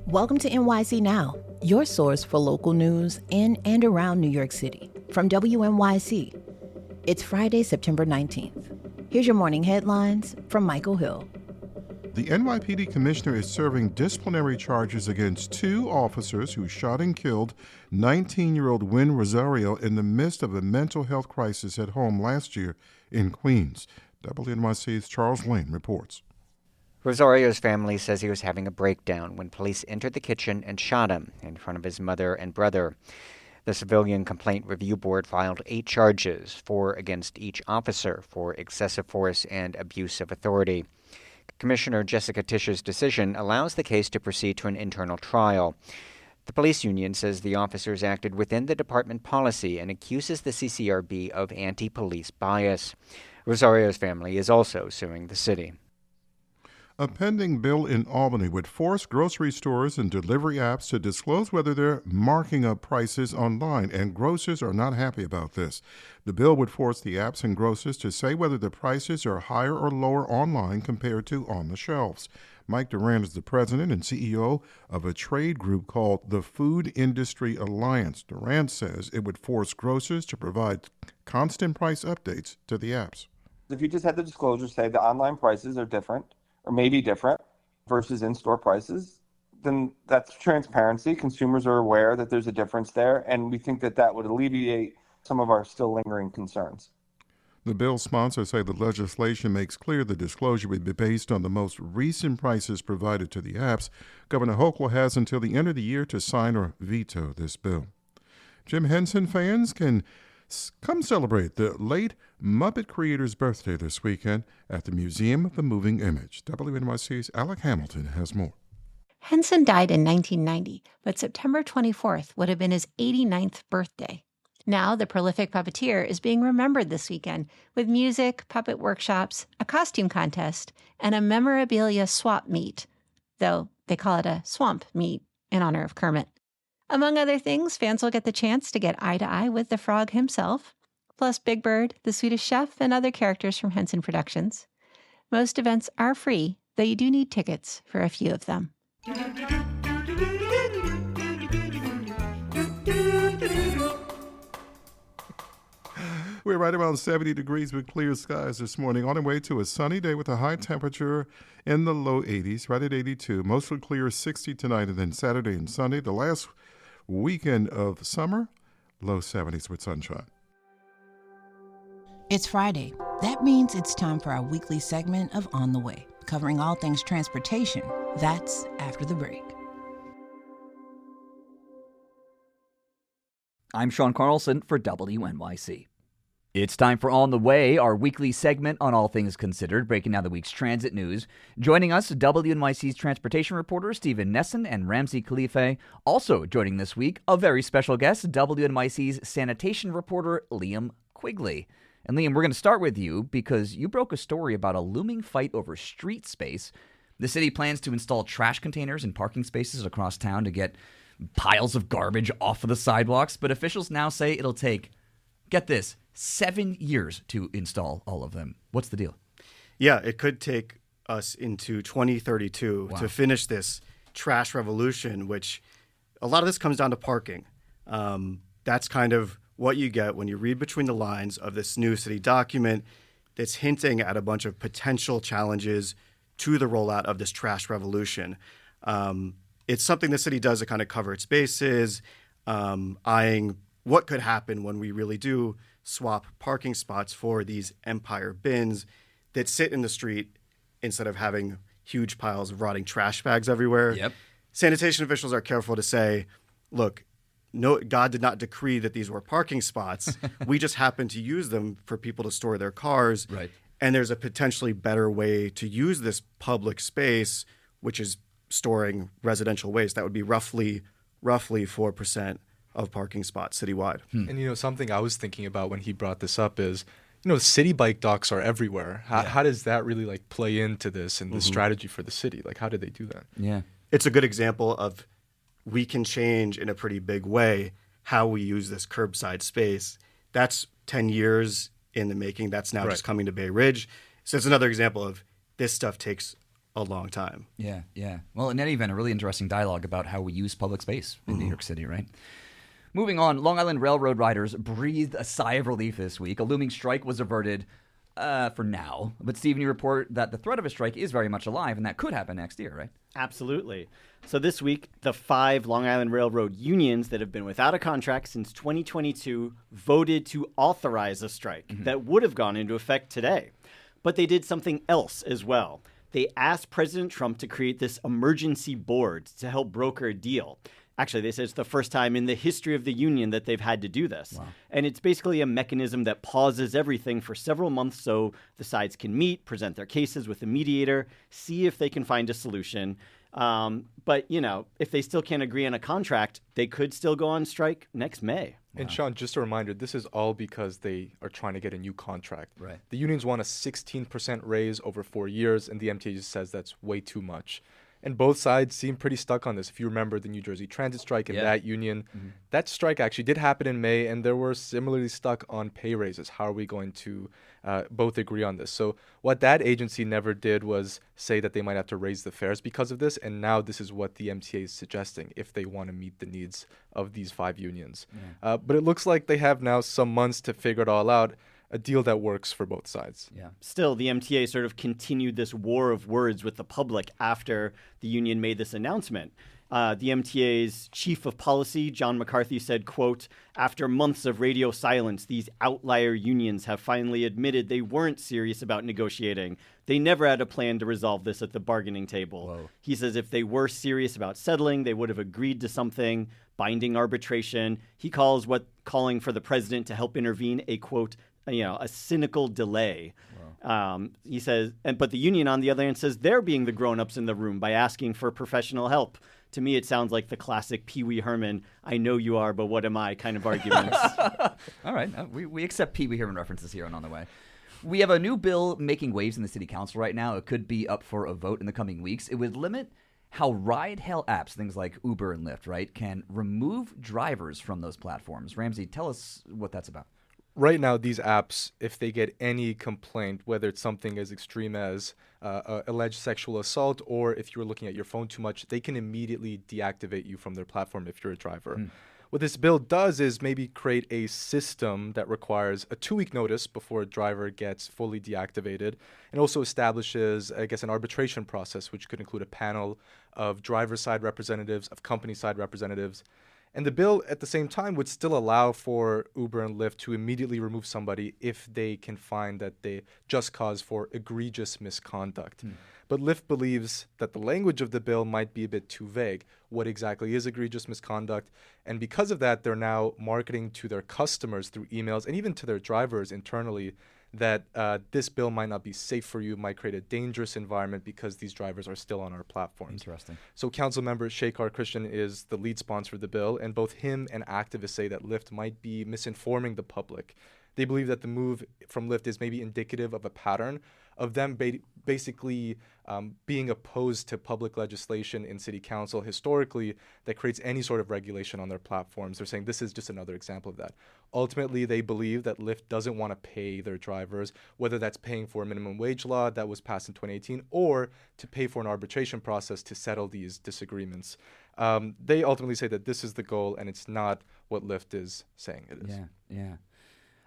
Welcome to NYC Now, your source for local news in and around New York City. From WNYC, it's Friday, September 19th. Here's your morning headlines from Michael Hill. The NYPD commissioner is serving disciplinary charges against two officers who shot and killed 19-year-old Win Rozario in the midst of a mental health crisis at home last year in Queens. WNYC's Charles Lane reports. Rosario's family says he was having a breakdown when police entered the kitchen and shot him in front of his mother and brother. The Civilian Complaint Review Board filed 8 charges, 4 against each officer for excessive force and abuse of authority. Commissioner Jessica Tisch's decision allows the case to proceed to an internal trial. The police union says the officers acted within the department policy and accuses the CCRB of anti-police bias. Rosario's family is also suing the city. A pending bill in Albany would force grocery stores and delivery apps to disclose whether they're marking up prices online, and grocers are not happy about this. The bill would force the apps and grocers to say whether the prices are higher or lower online compared to on the shelves. Mike Durant is the president and CEO of a trade group called the Food Industry Alliance. Durant says it would force grocers to provide constant price updates to the apps. If you just had the disclosure say the online prices are different, or maybe different versus in-store prices, then that's transparency. Consumers are aware that there's a difference there, and we think that that would alleviate some of our still lingering concerns. The bill's sponsors say the legislation makes clear the disclosure would be based on the most recent prices provided to the apps. Governor Hochul has until the end of the year to sign or veto this bill. Jim Henson fans can come celebrate the late Muppet creator's birthday this weekend at the Museum of the Moving Image. WNYC's Alec Hamilton has more. Henson died in 1990, but September 24th would have been his 89th birthday. Now, the prolific puppeteer is being remembered this weekend with music, puppet workshops, a costume contest, and a memorabilia swap meet, though they call it a swamp meet in honor of Kermit. Among other things, fans will get the chance to get eye-to-eye with the frog himself, plus Big Bird, the Swedish Chef, and other characters from Henson Productions. Most events are free, though you do need tickets for a few of them. We're right around 70 degrees with clear skies this morning, on our way to a sunny day with a high temperature in the low 80s, right at 82. Mostly clear 60 tonight, and then Saturday and Sunday, the last weekend of summer, low 70s with sunshine. It's Friday. That means it's time for our weekly segment of On the Way, covering all things transportation. That's after the break. I'm Sean Carlson for WNYC. It's time for On the Way, our weekly segment on all things considered, breaking down the week's transit news. Joining us, WNYC's transportation reporter Stephen Nesson and Ramsey Khalife. Also joining this week, a very special guest, WNYC's sanitation reporter Liam Quigley. And Liam, we're going to start with you because you broke a story about a looming fight over street space. The city plans to install trash containers in parking spaces across town to get piles of garbage off of the sidewalks, but officials now say it'll take, get this, 7 years to install all of them. What's the deal? Yeah, it could take us into 2032 to finish this trash revolution, which a lot of this comes down to parking. That's kind of what you get when you read between the lines of this new city document that's hinting at a bunch of potential challenges to the rollout of this trash revolution. It's something the city does to kind of cover its bases, eyeing what could happen when we really do swap parking spots for these empire bins that sit in the street instead of having huge piles of rotting trash bags everywhere. Yep. Sanitation officials are careful to say, look, no, God did not decree that these were parking spots. We just happen to use them for people to store their cars. Right. And there's a potentially better way to use this public space, which is storing residential waste. That would be roughly 4% of parking spots citywide. And, something I was thinking about when he brought this up is, city bike docks are everywhere. How does that really, play into this and the strategy for the city? How did they do that? Yeah. It's a good example of we can change in a pretty big way how we use this curbside space. That's 10 years in the making. That's now just coming to Bay Ridge. So it's another example of this stuff takes a long time. Yeah. Well, in any event, a really interesting dialogue about how we use public space in New York City, right? Moving on, Long Island Railroad riders breathed a sigh of relief this week. A looming strike was averted for now. But, Stephen, you report that the threat of a strike is very much alive, and that could happen next year, right? Absolutely. So this week, the 5 Long Island Railroad unions that have been without a contract since 2022 voted to authorize a strike that would have gone into effect today. But they did something else as well. They asked President Trump to create this emergency board to help broker a deal. Actually, they said it's the first time in the history of the union that they've had to do this. Wow. And it's basically a mechanism that pauses everything for several months so the sides can meet, present their cases with a mediator, see if they can find a solution. But, if they still can't agree on a contract, they could still go on strike next May. And Sean, just a reminder, this is all because they are trying to get a new contract. Right. The unions want a 16% raise over 4 years, and the MTA just says that's way too much. And both sides seem pretty stuck on this. If you remember the New Jersey Transit strike and that union, that strike actually did happen in May, and they were similarly stuck on pay raises. How are we going to both agree on this? So what that agency never did was say that they might have to raise the fares because of this, and now this is what the MTA is suggesting if they want to meet the needs of these 5 unions. But it looks like they have now some months to figure it all out. A deal that works for both sides. Yeah. Still, the MTA sort of continued this war of words with the public after the union made this announcement. The MTA's chief of policy, John McCarthy, said, quote, "After months of radio silence, these outlier unions have finally admitted they weren't serious about negotiating. They never had a plan to resolve this at the bargaining table." Whoa. He says if they were serious about settling, they would have agreed to something, binding arbitration. He calling for the president to help intervene a, quote, a cynical delay. Wow. He says, but the union, on the other hand, says they're being the grown-ups in the room by asking for professional help. To me, it sounds like the classic Pee Wee Herman, "I know you are, but what am I?" kind of arguments. All right. We accept Pee Wee Herman references here and on the way. We have a new bill making waves in the city council right now. It could be up for a vote in the coming weeks. It would limit how ride-hail apps, things like Uber and Lyft, right, can remove drivers from those platforms. Ramsey, tell us what that's about. Right now, these apps, if they get any complaint, whether it's something as extreme as alleged sexual assault or if you're looking at your phone too much, they can immediately deactivate you from their platform if you're a driver. What this bill does is maybe create a system that requires a 2-week notice before a driver gets fully deactivated, and also establishes, I guess, an arbitration process, which could include a panel of driver-side representatives, of company-side representatives. And the bill, at the same time, would still allow for Uber and Lyft to immediately remove somebody if they can find that they just cause for egregious misconduct. But Lyft believes that the language of the bill might be a bit too vague. What exactly is egregious misconduct? And because of that, they're now marketing to their customers through emails and even to their drivers internally that this bill might not be safe for you, might create a dangerous environment because these drivers are still on our platforms. Interesting. So council member Shekhar Christian is the lead sponsor of the bill, and both him and activists say that Lyft might be misinforming the public. They believe that the move from Lyft is maybe indicative of a pattern of them basically being opposed to public legislation in city council historically that creates any sort of regulation on their platforms. They're saying this is just another example of that. Ultimately, they believe that Lyft doesn't want to pay their drivers, whether that's paying for a minimum wage law that was passed in 2018 or to pay for an arbitration process to settle these disagreements. They ultimately say that this is the goal and it's not what Lyft is saying it is. Yeah.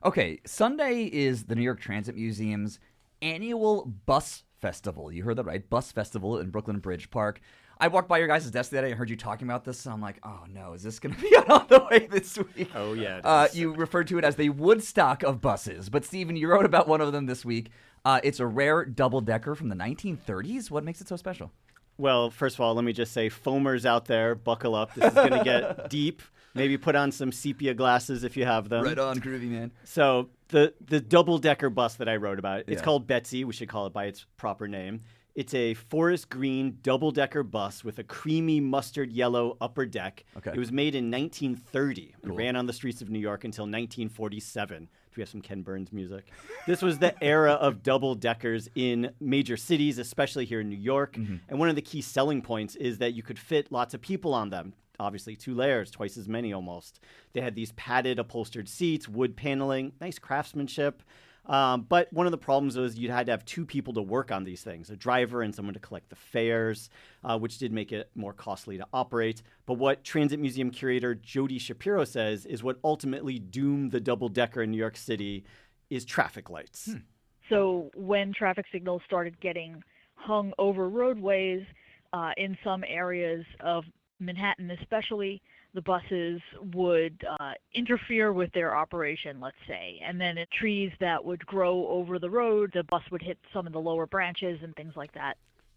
Okay, Sunday is the New York Transit Museum's annual bus festival. You heard that right, bus festival in Brooklyn Bridge Park. I walked by your guys' desk the other day. I heard you talking about this, and I'm like, oh no, is this going to be on the way this week? Oh yeah. You referred to it as the Woodstock of buses. But Stephen, you wrote about one of them this week. It's a rare double-decker from the 1930s. What makes it so special? Well, first of all, let me just say, foamers out there, buckle up. This is going to get deep. Maybe put on some sepia glasses if you have them. Right on, groovy, man. So the double-decker bus that I wrote about, it's called Betsy. We should call it by its proper name. It's a forest green double-decker bus with a creamy mustard yellow upper deck. Okay. It was made in 1930. Cool. It ran on the streets of New York until 1947. Do we have some Ken Burns music? This was the era of double-deckers in major cities, especially here in New York. Mm-hmm. And one of the key selling points is that you could fit lots of people on them. Obviously, 2 layers, twice as many almost. They had these padded upholstered seats, wood paneling, nice craftsmanship. But one of the problems was you had to have two people to work on these things, a driver and someone to collect the fares, which did make it more costly to operate. But what Transit Museum curator Jody Shapiro says is what ultimately doomed the double-decker in New York City is traffic lights. So when traffic signals started getting hung over roadways in some areas of Manhattan especially, the buses would interfere with their operation, let's say. And then trees that would grow over the road, the bus would hit some of the lower branches and things like that.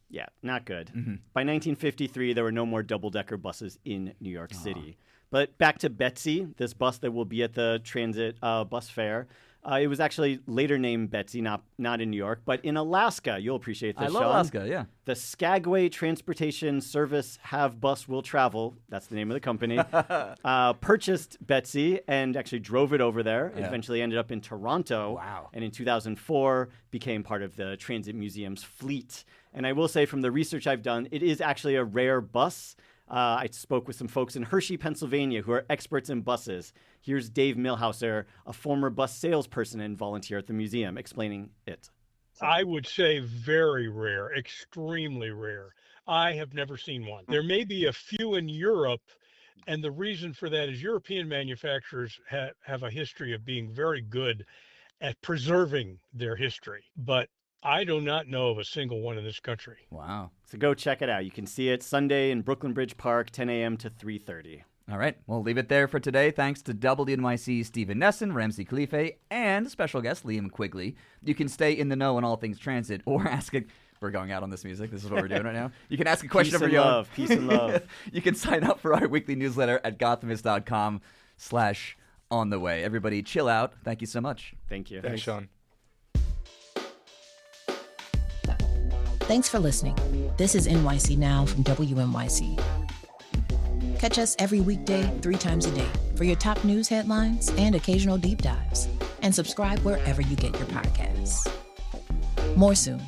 Yeah, not good. By 1953, there were no more double-decker buses in New York City. But back to Betsy, this bus that will be at the transit bus fair. It was actually later named Betsy, not in New York, but in Alaska. You'll appreciate this, I love Sean. Alaska, yeah. The Skagway Transportation Service Have Bus Will Travel, that's the name of the company, purchased Betsy and actually drove it over there. It eventually ended up in Toronto. Wow. And in 2004 became part of the Transit Museum's fleet. And I will say from the research I've done, it is actually a rare bus. I spoke with some folks in Hershey, Pennsylvania, who are experts in buses. Here's Dave Milhauser, a former bus salesperson and volunteer at the museum, explaining it. I would say very rare, extremely rare. I have never seen one. There may be a few in Europe, and the reason for that is European manufacturers have a history of being very good at preserving their history. But I do not know of a single one in this country. Wow. So go check it out. You can see it Sunday in Brooklyn Bridge Park, 10 a.m. to 3:30. All right, we'll leave it there for today. Thanks to WNYC's Stephen Nesson, Ramsey Khalife, and special guest Liam Quigley. You can stay in the know on all things transit or ask it. We're going out on this music. This is what we're doing right now. You can ask a question of your own. Peace and love. You can sign up for our weekly newsletter at gothamist.com/ontheway. Everybody chill out. Thank you so much. Thank you. Thanks, Sean. Thanks for listening. This is NYC Now from WNYC. Catch us every weekday, 3 times a day, for your top news headlines and occasional deep dives. And subscribe wherever you get your podcasts. More soon.